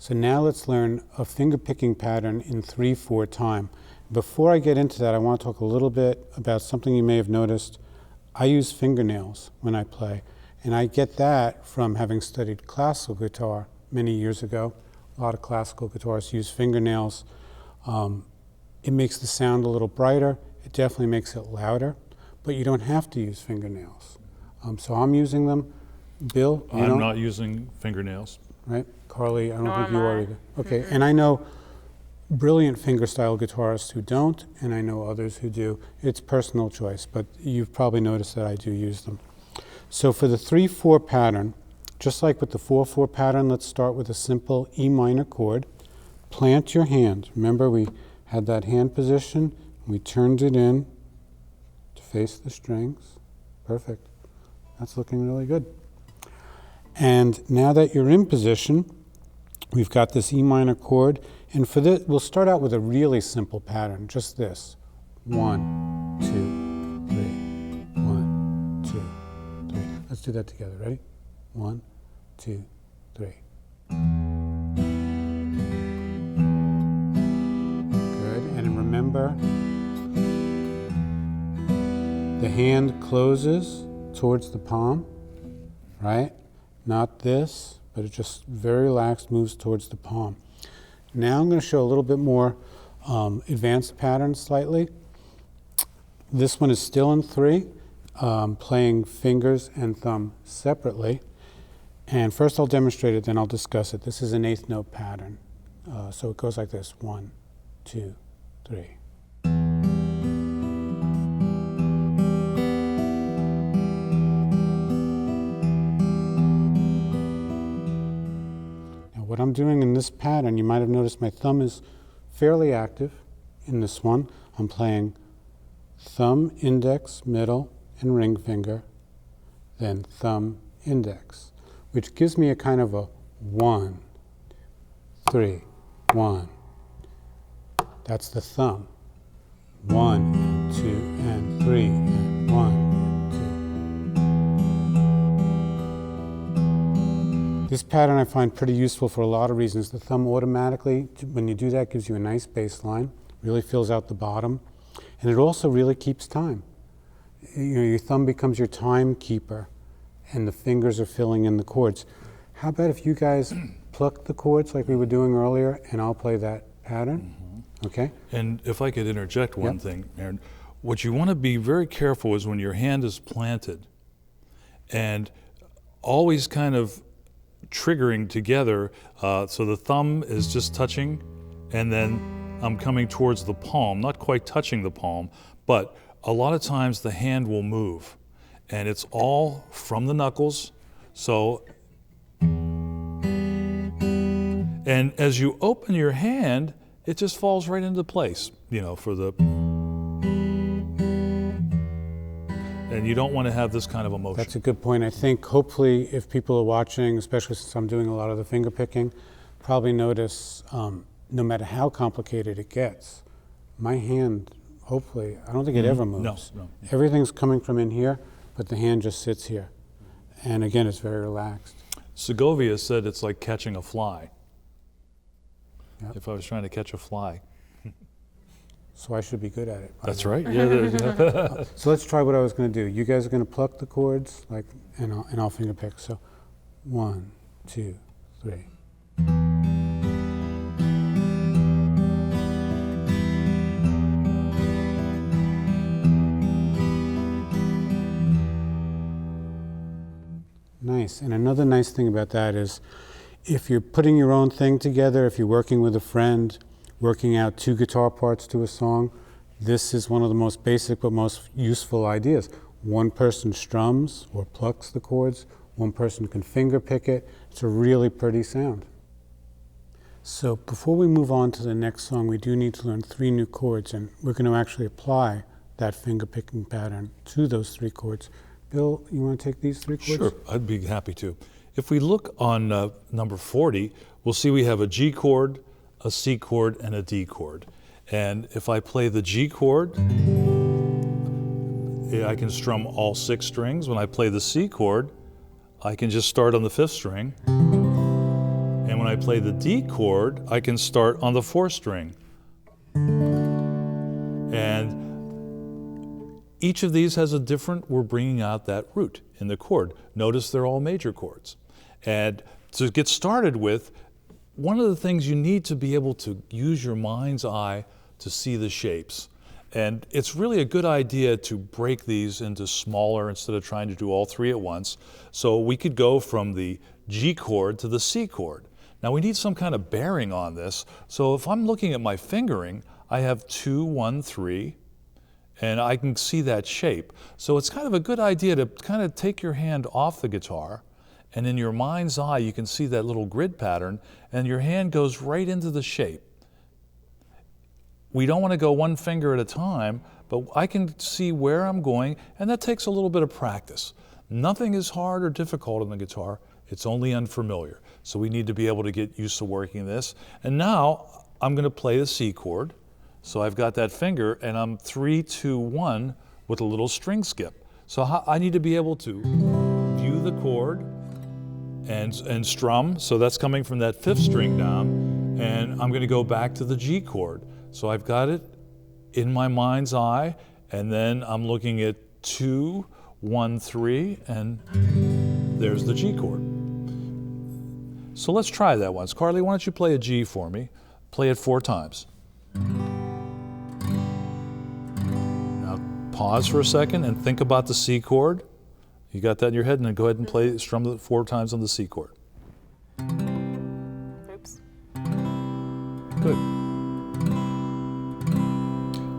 So now let's learn a finger picking pattern in 3/4 time. Before I get into that, I want to talk a little bit about something you may have noticed. I use fingernails when I play, and I get that from having studied classical guitar many years ago. A lot of classical guitarists use fingernails. It makes the sound a little brighter. It definitely makes it louder, but you don't have to use fingernails. So I'm using them. Bill, you I'm know, not using fingernails. right? Carly, I don't Nor think am you I. are either. Okay, and I know brilliant fingerstyle guitarists who don't, and I know others who do. It's personal choice, but you've probably noticed that I do use them. So for the 3/4 pattern, just like with the 4/4 pattern, let's start with a simple E minor chord. Plant your hand. Remember, we had that hand position. We turned it in to face the strings. Perfect. That's looking really good. And now that you're in position, we've got this E minor chord. And for this, we'll start out with a really simple pattern, just this. 1, 2, 3. 1, 2, 3. Let's do that together. Ready? 1, 2, 3. Good. And remember, the hand closes towards the palm, right? Not this, but it just very relaxed moves towards the palm. Now I'm going to show a little bit more advanced pattern slightly. This one is still in 3, playing fingers and thumb separately. And first I'll demonstrate it, then I'll discuss it. This is an 8th note pattern. So it goes like this: 1, 2, 3. What I'm doing in this pattern, you might have noticed my thumb is fairly active in this one. I'm playing thumb, index, middle, and ring finger, then thumb, index, which gives me a kind of a 1, 3, 1. That's the thumb. 1, 2, and 3, and 1. This pattern I find pretty useful for a lot of reasons. The thumb automatically, when you do that, gives you a nice bass line, really fills out the bottom, and it also really keeps time. You know, your thumb becomes your timekeeper, and the fingers are filling in the chords. How about if you guys pluck the chords like we were doing earlier, and I'll play that pattern? Mm-hmm. Okay? And if I could interject one thing, Aaron, what you want to be very careful is when your hand is planted, and always kind of triggering together, so the thumb is just touching, and then I'm coming towards the palm, not quite touching the palm, but a lot of times the hand will move, and it's all from the knuckles. So, and as you open your hand, it just falls right into place, you know, for the, and you don't want to have this kind of emotion. That's a good point. I think hopefully if people are watching, especially since I'm doing a lot of the finger picking, probably notice no matter how complicated it gets, my hand, hopefully, I don't think it ever moves. No. Everything's coming from in here, but the hand just sits here. And again, it's very relaxed. Segovia said it's like catching a fly. Yep. If I was trying to catch a fly. So I should be good at it. That's right. Yeah. So let's try what I was going to do. You guys are going to pluck the chords, like, and I'll finger pick. So 1, 2, 3. Nice. And another nice thing about that is if you're putting your own thing together, if you're working with a friend, working out 2 guitar parts to a song, this is one of the most basic but most useful ideas. One person strums or plucks the chords, one person can finger pick it. It's a really pretty sound. So before we move on to the next song, we do need to learn 3 new chords, and we're going to actually apply that finger picking pattern to those 3 chords. Bill, you want to take these 3 chords? Sure, I'd be happy to. If we look on number 40, we'll see we have a G chord, a C chord, and a D chord. And if I play the G chord, I can strum all 6 strings. When I play the C chord, I can just start on the 5th string. And when I play the D chord, I can start on the 4th string. And each of these has a different, we're bringing out that root in the chord. Notice they're all major chords. And to get started with, one of the things you need to be able to use your mind's eye to see the shapes. And it's really a good idea to break these into smaller instead of trying to do all 3 at once. So we could go from the G chord to the C chord. Now we need some kind of bearing on this. So if I'm looking at my fingering, I have 2, 1, 3, and I can see that shape. So it's kind of a good idea to kind of take your hand off the guitar, and in your mind's eye you can see that little grid pattern, and your hand goes right into the shape. We don't want to go one finger at a time, but I can see where I'm going, and that takes a little bit of practice. Nothing is hard or difficult on the guitar, it's only unfamiliar. So we need to be able to get used to working this. And now I'm going to play the C chord. So I've got that finger, and I'm 3, 2, 1 with a little string skip. So I need to be able to view the chord and strum. So that's coming from that 5th string down, and I'm going to go back to the G chord. So I've got it in my mind's eye, and then I'm looking at 2, 1, 3, and there's the G chord. So let's try that once. Carly, why don't you play a G for me? Play it 4 times. Now pause for a second and think about the C chord. You got that in your head, and then go ahead and strum it 4 times on the C chord. Oops. Good.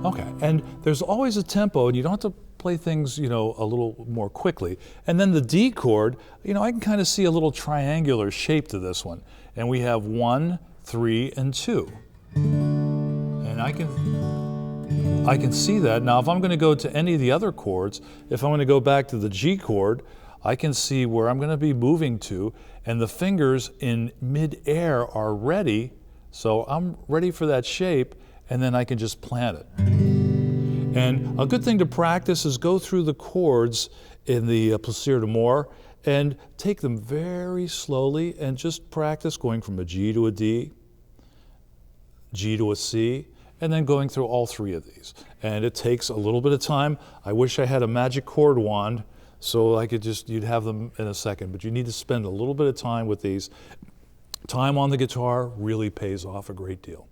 Okay, and there's always a tempo, and you don't have to play things, a little more quickly. And then the D chord, I can kind of see a little triangular shape to this one. And we have 1, 3, and 2. And I can see that. Now, if I'm going to go to any of the other chords, if I'm going to go back to the G chord, I can see where I'm going to be moving to, and the fingers in mid-air are ready. So I'm ready for that shape, and then I can just plant it. And a good thing to practice is go through the chords in the Plaisir d'Amour and take them very slowly and just practice going from a G to a D, G to a C, and then going through all 3 of these. And it takes a little bit of time. I wish I had a magic chord wand so you'd have them in a second, but you need to spend a little bit of time with these. Time on the guitar really pays off a great deal.